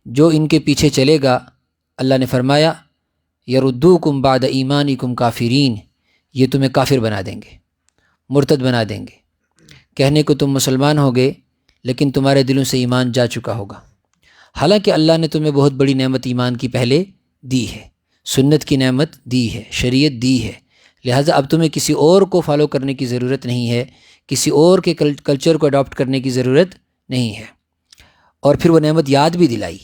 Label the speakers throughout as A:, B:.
A: جو ان کے پیچھے چلے گا، اللہ نے فرمایا یردوکم بعد ایمانکم کافرین، یہ تمہیں کافر بنا دیں گے، مرتد بنا دیں گے۔ کہنے کو تم مسلمان ہو گئے لیکن تمہارے دلوں سے ایمان جا چکا ہوگا، حالانکہ اللہ نے تمہیں بہت بڑی نعمت ایمان کی پہلے دی ہے، سنت کی نعمت دی ہے، شریعت دی ہے، لہٰذا اب تمہیں کسی اور کو فالو کرنے کی ضرورت نہیں ہے، کسی اور کے کلچر کو اڈاپٹ کرنے کی ضرورت نہیں ہے۔ اور پھر وہ نعمت یاد بھی دلائی،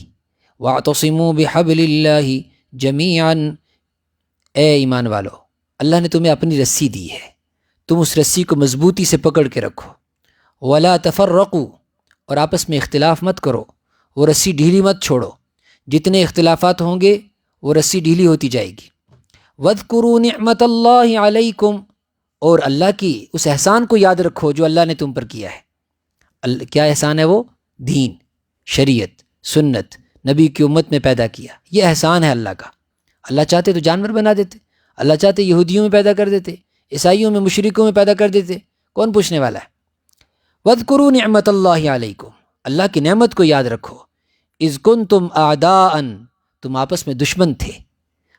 A: وَاعْتَصِمُوا بِحَبْلِ اللَّهِ جَمِيعًا، اے ایمان والو، اللہ نے تمہیں اپنی رسی دی ہے، تم اس رسی کو مضبوطی سے پکڑ کے رکھو، وَلَا تَفَرَّقُوا، اور آپس میں اختلاف مت کرو، وہ رسی ڈھیلی مت چھوڑو، جتنے اختلافات ہوں گے وہ رسی ڈھیلی ہوتی جائے گی۔ وَاذْكُرُوا نِعْمَةَ اللَّهِ عَلَيْكُمْ، اور اللہ کی اس احسان کو یاد رکھو جو اللہ نے تم پر کیا ہے۔ کیا احسان ہے وہ؟ دین، شریعت، سنت، نبی کی امت میں پیدا کیا، یہ احسان ہے اللہ کا۔ اللہ چاہتے تو جانور بنا دیتے، اللہ چاہتے یہودیوں میں پیدا کر دیتے، عیسائیوں میں، مشرکوں میں پیدا کر دیتے، کون پوچھنے والا ہے؟ وَاذْكُرُوا نِعْمَةَ اللَّهِ عَلَيْكُمْ، اللہ کی نعمت کو یاد رکھو۔ اِذْ كُنْتُمْ أَعْدَاءً، تم آپس میں دشمن تھے،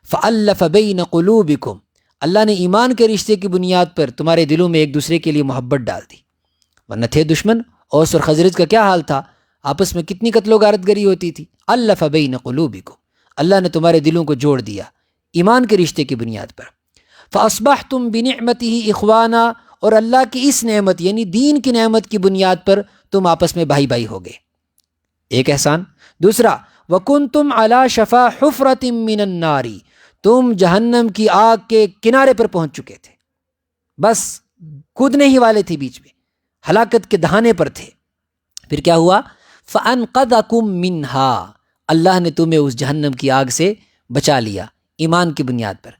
A: فَأَلَّفَ بَيْنَ قُلُوبِكُمْ، اللہ نے ایمان کے رشتے کی بنیاد پر تمہارے دلوں میں ایک دوسرے کے لیے محبت ڈال دی، ورنہ تھے دشمن۔ اوس اور خزرج کا کیا حال تھا؟ آپس میں کتنی قتل و غارت گری ہوتی تھی۔ الف بین قلوبکم، اللہ نے تمہارے دلوں کو جوڑ دیا ایمان کے رشتے کی بنیاد پر۔ فاصبحتم بنعمتہ اخوانا، اور اللہ کی اس نعمت یعنی دین کی نعمت کی بنیاد پر تم آپس میں بھائی بھائی ہو گئے، ایک احسان۔ دوسرا، وکنتم علی شفا حفرۃ من النار، تم جہنم کی آگ کے کنارے پر پہنچ چکے تھے، بس کودنے ہی والے تھے، بیچ میں ہلاکت کے دہانے پر تھے۔ پھر کیا ہوا؟ فَأَنْقَذَكُم مِّنْهَا، اللہ نے تمہیں اس جہنم کی آگ سے بچا لیا ایمان کی بنیاد پر۔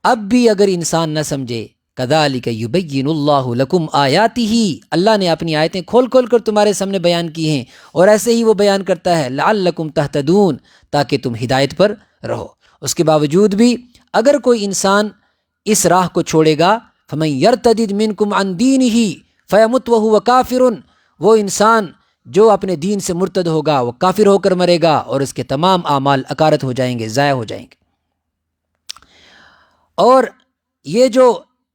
A: اب بھی اگر انسان نہ سمجھے، كَذَلِكَ يُبَيِّنُ اللَّهُ لَكُمْ آيَاتِهِ، اللہ نے اپنی آیتیں کھول کھول کر تمہارے سامنے بیان کی ہیں، اور ایسے ہی وہ بیان کرتا ہے لَعَلَّكُمْ تَهْتَدُونَ، تاکہ تم ہدایت پر رہو۔ اس کے باوجود بھی اگر کوئی انسان اس راہ کو چھوڑے گا، فَمَن يَرْتَدِدْ مِنْكُمْ عَنْ دِينِهِ فَيَمُتْ وَهُوَ كَافِرٌ، وہ انسان جو اپنے دین سے مرتد ہوگا وہ کافر ہو کر مرے گا، اور اس کے تمام اعمال اکارت ہو جائیں گے، ضائع ہو جائیں گے۔ اور یہ جو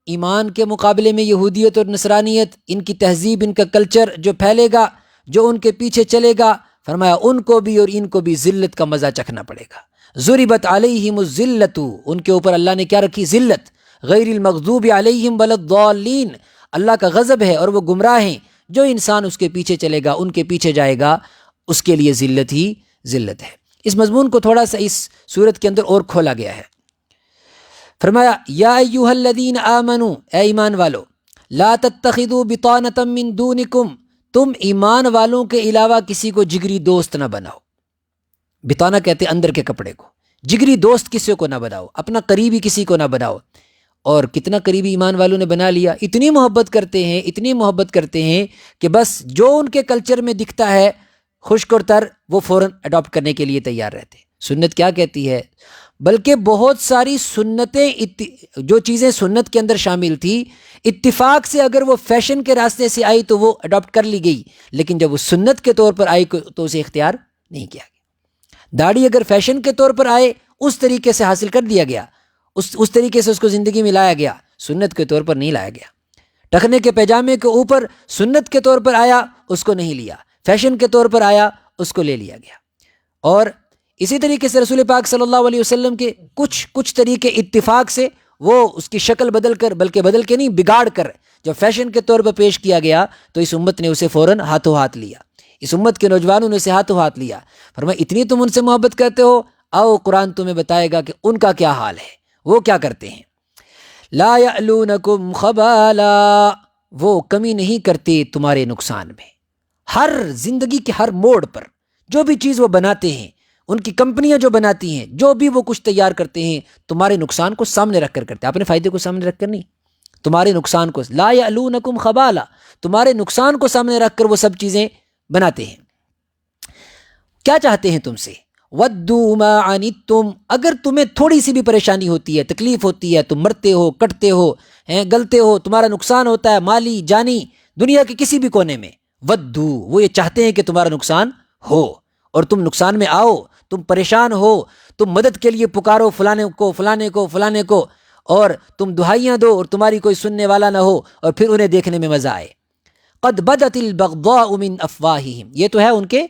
A: ایمان کے مقابلے میں یہودیت اور نصرانیت، ان کی تہذیب، ان کا کلچر جو پھیلے گا، جو ان کے پیچھے چلے گا، فرمایا ان کو بھی اور ان کو بھی ذلت کا مزہ چکھنا پڑے گا۔ ضربت علیہم الذلۃ، ان کے اوپر اللہ نے کیا رکھی؟ ذلت۔ غیر المغضوب علیہم ولا الضالین، اللہ کا غضب ہے اور وہ گمراہ ہیں۔ جو انسان اس کے پیچھے چلے گا، ان کے پیچھے جائے گا، اس کے لیے ذلت ہی ذلت ہے۔ اس مضمون کو تھوڑا سا اس صورت کے اندر اور کھولا گیا ہے۔ فرمایا یا ایھا الذین آمنوا، اے ایمان والو، لا تتخذوا بطانۃ من دونکم، تم ایمان والوں کے علاوہ کسی کو جگری دوست نہ بناؤ۔ بطانہ کہتے ہیں اندر کے کپڑے کو، جگری دوست کسی کو نہ بناؤ، اپنا قریبی کسی کو نہ بناؤ۔ اور کتنا قریبی ایمان والوں نے بنا لیا، اتنی محبت کرتے ہیں، اتنی محبت کرتے ہیں کہ بس جو ان کے کلچر میں دکھتا ہے خشک اور تر، وہ فوراً اڈاپٹ کرنے کے لیے تیار رہتے ہیں۔ سنت کیا کہتی ہے؟ بلکہ بہت ساری سنتیں، جو چیزیں سنت کے اندر شامل تھی، اتفاق سے اگر وہ فیشن کے راستے سے آئی تو وہ اڈاپٹ کر لی گئی، لیکن جب وہ سنت کے طور پر آئی تو اسے اختیار نہیں کیا گیا۔ داڑھی اگر فیشن کے طور پر آئے، اس طریقے سے حاصل کر دیا گیا، اس طریقے سے اس کو زندگی میں لایا گیا، سنت کے طور پر نہیں لایا گیا۔ ٹخنے کے پیجامے کے اوپر سنت کے طور پر آیا، اس کو نہیں لیا، فیشن کے طور پر آیا، اس کو لے لیا گیا۔ اور اسی طریقے سے رسول پاک صلی اللہ علیہ وسلم کے کچھ طریقے اتفاق سے وہ اس کی شکل بدل کر، بلکہ بدل کے نہیں بگاڑ کر، جب فیشن کے طور پر پیش کیا گیا تو اس امت نے اسے فوراً ہاتھوں ہاتھ لیا، اس امت کے نوجوانوں نے اسے ہاتھوں ہاتھ لیا۔ فرمایا اتنی تم ان سے محبت کرتے ہو، آؤ قرآن تمہیں بتائے گا کہ ان کا کیا حال ہے، وہ کیا کرتے ہیں۔ لا یعلونکم خبالا، وہ کمی نہیں کرتے تمہارے نقصان میں۔ ہر زندگی کے ہر موڑ پر جو بھی چیز وہ بناتے ہیں، ان کی کمپنیاں جو بناتی ہیں، جو بھی وہ کچھ تیار کرتے ہیں، تمہارے نقصان کو سامنے رکھ کر کرتے ہیں، اپنے فائدے کو سامنے رکھ کر نہیں، تمہارے نقصان کو۔ لا یعلونکم خبالا، تمہارے نقصان کو سامنے رکھ کر وہ سب چیزیں بناتے ہیں۔ کیا چاہتے ہیں تم سے؟ وَدُّوا مَا عَنِتُّمْ، اگر تمہیں تھوڑی سی بھی پریشانی ہوتی ہے، تکلیف ہوتی ہے، تم مرتے ہو، کٹتے ہو، گلتے ہو، تمہارا نقصان ہوتا ہے مالی جانی، دنیا کے کسی بھی کونے میں، وَدُّوا، وہ یہ چاہتے ہیں کہ تمہارا نقصان ہو، اور تم نقصان میں آؤ، تم پریشان ہو، تم مدد کے لیے پکارو فلانے کو، اور تم دہائیاں دو اور تمہاری کوئی سننے والا نہ ہو، اور پھر انہیں دیکھنے میں مزہ آئے۔ قد بدت البغضاء من افواہہم، یہ تو ہے ان کے،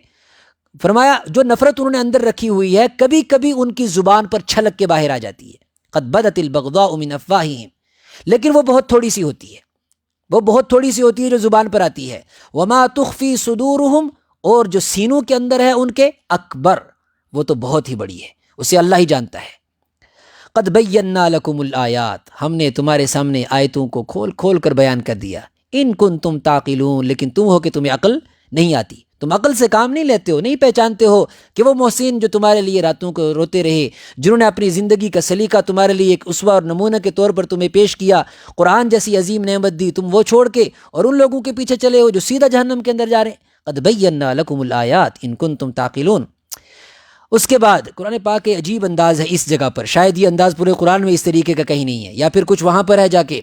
A: فرمایا جو نفرت انہوں نے اندر رکھی ہوئی ہے کبھی کبھی ان کی زبان پر چھلک کے باہر آ جاتی ہے۔ قد بدت البغضاء من افواہہم، لیکن وہ بہت تھوڑی سی ہوتی ہے، جو زبان پر آتی ہے۔ وما تخفی صدورہم، اور جو سینوں کے اندر ہے ان کے، اکبر، وہ تو بہت ہی بڑی ہے، اسے اللہ ہی جانتا ہے۔ قد بینا لکم الآیات، ہم نے تمہارے سامنے آیتوں کو کھول کھول کر بیان کر دیا۔ ان کنتم تعقلون، لیکن تم ہو کہ تمہیں عقل نہیں آتی، تم عقل سے کام نہیں لیتے ہو، نہیں پہچانتے ہو کہ وہ محسن جو تمہارے لیے راتوں کو روتے رہے، جنہوں نے اپنی زندگی کا سلیقہ تمہارے لیے ایک اسوہ اور نمونہ کے طور پر تمہیں پیش کیا، قرآن جیسی عظیم نعمت دی، تم وہ چھوڑ کے اور ان لوگوں کے پیچھے چلے ہو جو سیدھا جہنم کے اندر جا رہے ہیں۔ قد بینا لکم الآیات ان کنتم تعقلون۔ اس کے بعد قرآن پاک کے عجیب انداز ہے اس جگہ پر، شاید یہ انداز پورے قرآن میں اس طریقے کا کہیں نہیں ہے، یا پھر کچھ وہاں پر ہے جا کے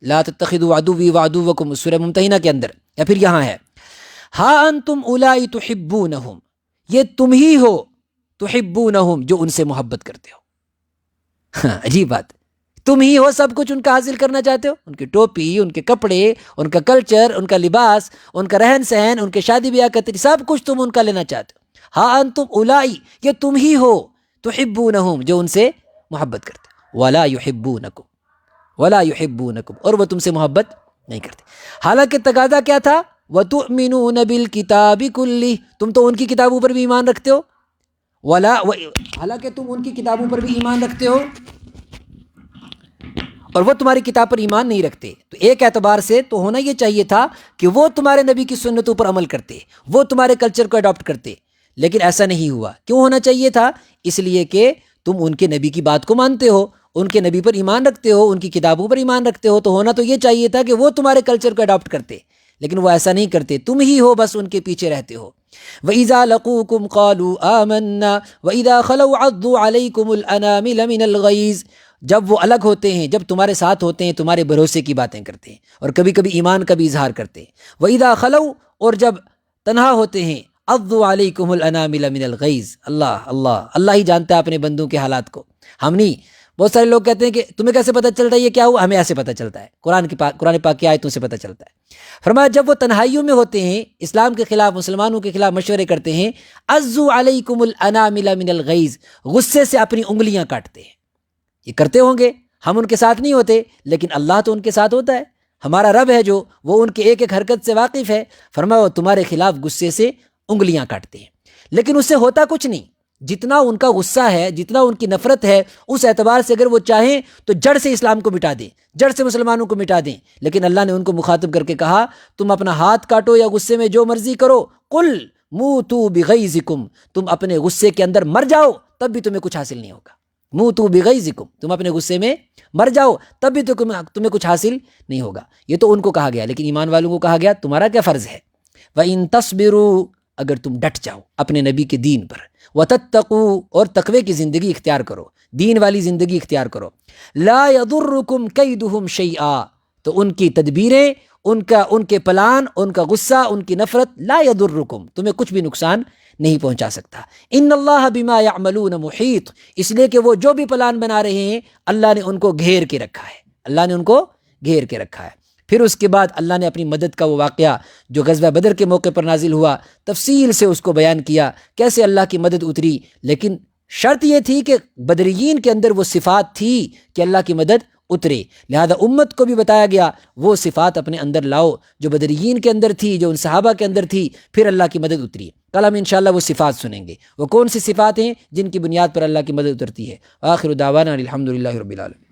A: لا تتخذوا عدوی وعدوکم سورہ ممتحنہ کے اندر، یا پھر یہاں ہے ہا انتم اولائی تحبونہم، یہ تم ہی ہو تحبونہم جو ان سے محبت کرتے ہو۔ ہاں عجیب بات، تم ہی ہو سب کچھ ان کا حاصل کرنا چاہتے ہو، ان کی ٹوپی، ان کے کپڑے، ان کا کلچر، ان کا لباس، ان کا رہن سہن، ان کے شادی بیاہ کا طریقہ، سب کچھ تم ان کا لینا چاہتے ہو۔ ہاں انتم اولائی، یہ تم ہی ہو تحبونہم جو ان سے محبت کرتے ہو، ولا یحبونکم، اور وہ تم سے محبت نہیں کرتے۔ حالانکہ تقاضا کیا تھا؟ وَتُؤْمِنُونَ بِالْكِتَابِ كُلِّهِ، تم تو ان کی کتابوں پر بھی ایمان رکھتے ہو، حالانکہ تم ان کی کتابوں پر بھی ایمان رکھتے ہو اور وہ تمہاری کتاب پر ایمان نہیں رکھتے، تو ایک اعتبار سے تو ہونا یہ چاہیے تھا کہ وہ تمہارے نبی کی سنتوں پر عمل کرتے، وہ تمہارے کلچر کو اڈاپٹ کرتے، لیکن ایسا نہیں ہوا۔ کیوں ہونا چاہیے تھا؟ اس لیے کہ تم ان کے نبی کی بات کو مانتے ہو، ان کے نبی پر ایمان رکھتے ہو، ان کی کتابوں پر ایمان رکھتے ہو، تو ہونا تو یہ چاہیے تھا کہ وہ تمہارے کلچر کو اڈاپٹ کرتے، لیکن وہ ایسا نہیں کرتے، تم ہی ہو بس ان کے پیچھے رہتے ہو۔ وَإِذَا لَقُوكُمْ قَالُوا آمَنَّا وَإِذَا خَلَوْا عَضُّوا عَلَيْكُمُ الْأَنَامِلَ مِنَ الْغَيْظِ، جب وہ الگ ہوتے ہیں، جب تمہارے ساتھ ہوتے ہیں، تمہارے بھروسے کی باتیں کرتے ہیں اور کبھی کبھی ایمان کا بھی اظہار کرتے ہیں۔ وَإِذَا خَلَوْا، اور جب تنہا ہوتے ہیں، عَضُّوا عَلَيْكُمُ الْأَنَامِلَ مِنَ الْغَيْظِ، اللہ ہی جانتا ہے اپنے بندوں کے حالات کو، ہم نہیں۔ بہت سارے لوگ کہتے ہیں کہ تمہیں کیسے پتہ چلتا ہے یہ کیا ہوا؟ ہمیں ایسے پتہ چلتا ہے، قرآن پاک کی آیتوں سے پتہ چلتا ہے۔ فرمایا جب وہ تنہائیوں میں ہوتے ہیں، اسلام کے خلاف، مسلمانوں کے خلاف مشورے کرتے ہیں، عَضُّوا عَلَيْكُمُ الْأَنَامِلَ مِنَ الْغَيْظِ، غصے سے اپنی انگلیاں کاٹتے ہیں۔ یہ کرتے ہوں گے، ہم ان کے ساتھ نہیں ہوتے، لیکن اللہ تو ان کے ساتھ ہوتا ہے، ہمارا رب ہے جو وہ ان کے ایک ایک حرکت سے واقف ہے۔ فرمایا وہ تمہارے خلاف غصے سے انگلیاں کاٹتے ہیں، لیکن اس سے ہوتا کچھ نہیں۔ جتنا ان کا غصہ ہے، جتنا ان کی نفرت ہے، اس اعتبار سے اگر وہ چاہیں تو جڑ سے اسلام کو مٹا دیں، جڑ سے مسلمانوں کو مٹا دیں، لیکن اللہ نے ان کو مخاطب کر کے کہا تم اپنا ہاتھ کاٹو یا غصے میں جو مرضی کرو، قل موتوا بغیظکم، تم اپنے غصے کے اندر مر جاؤ تب بھی تمہیں کچھ حاصل نہیں ہوگا۔ موتوا بغیظکم، تم اپنے غصے میں مر جاؤ تب بھی تمہیں کچھ حاصل نہیں ہوگا۔ یہ تو ان کو کہا گیا، لیکن ایمان والوں کو کہا گیا تمہارا کیا فرض ہے؟ وَإِن تَصْبِرُوا، اگر تم ڈٹ جاؤ اپنے نبی کے دین پر، وَتَتَّقُوا، اور تقوی کی زندگی اختیار کرو، دین والی زندگی اختیار کرو، لَا يَضُرُّكُمْ كَيْدُهُمْ شَيْئًا، تو ان کی تدبیریں، ان کے پلان، ان کا غصہ، ان کی نفرت، لا يَضُرُّكُمْ، تمہیں کچھ بھی نقصان نہیں پہنچا سکتا۔ ان اللہ بما یعملون محیط، اس لیے کہ وہ جو بھی پلان بنا رہے ہیں اللہ نے ان کو گھیر کے رکھا ہے، اللہ نے ان کو گھیر کے رکھا ہے۔ پھر اس کے بعد اللہ نے اپنی مدد کا وہ واقعہ جو غزوہ بدر کے موقع پر نازل ہوا، تفصیل سے اس کو بیان کیا، کیسے اللہ کی مدد اتری، لیکن شرط یہ تھی کہ بدریین کے اندر وہ صفات تھی کہ اللہ کی مدد اترے، لہذا امت کو بھی بتایا گیا وہ صفات اپنے اندر لاؤ جو بدریین کے اندر تھی، جو ان صحابہ کے اندر تھی، پھر اللہ کی مدد اتری۔ کل ہم انشاءاللہ وہ صفات سنیں گے، وہ کون سی صفات ہیں جن کی بنیاد پر اللہ کی مدد اترتی ہے۔ آخر دعوانا الحمدللہ رب العالمین۔